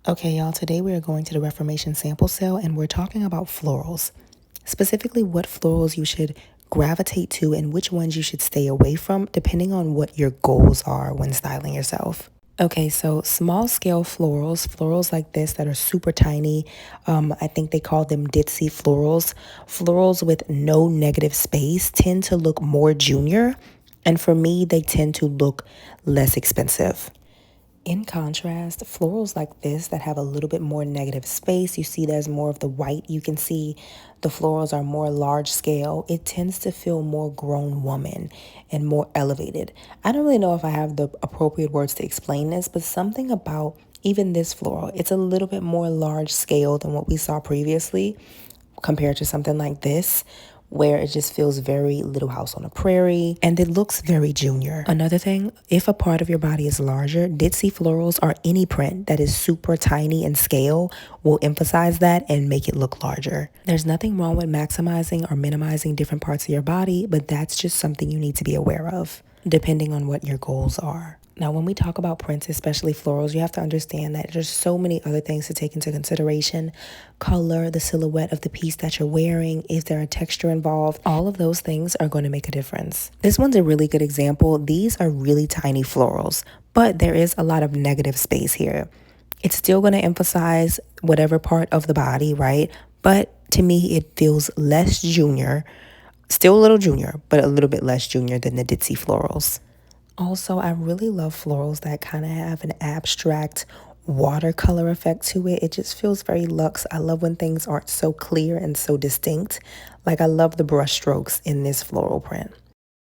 Okay, y'all, today we are going to the Reformation sample sale and we're talking about florals. Specifically, what florals you should gravitate to and which ones you should stay away from, depending on what your goals are when styling yourself. Okay, so small scale florals like this that are super tiny, I think they call them ditzy florals. Florals with no negative space tend to look more junior, and for me, they tend to look less expensive. In contrast, florals like this that have a little bit more negative space, you see there's more of the white. You can see the florals are more large scale. It tends to feel more grown woman and more elevated. I don't really know if I have the appropriate words to explain this, but something about even this floral, it's a little bit more large scale than what we saw previously compared to something like this, where it just feels very Little House on the Prairie and it looks very junior. Another thing, if a part of your body is larger, ditzy florals or any print that is super tiny in scale will emphasize that and make it look larger. There's nothing wrong with maximizing or minimizing different parts of your body, but that's just something you need to be aware of depending on what your goals are. Now, when we talk about prints, especially florals, you have to understand that there's so many other things to take into consideration. Color, the silhouette of the piece that you're wearing, is there a texture involved? All of those things are going to make a difference. This one's a really good example. These are really tiny florals, but there is a lot of negative space here. It's still going to emphasize whatever part of the body, right? But to me, it feels less junior. Still a little junior, but a little bit less junior than the ditzy florals. Also, I really love florals that kind of have an abstract watercolor effect to it. It just feels very luxe. I love when things aren't so clear and so distinct. Like I love the brush strokes in this floral print.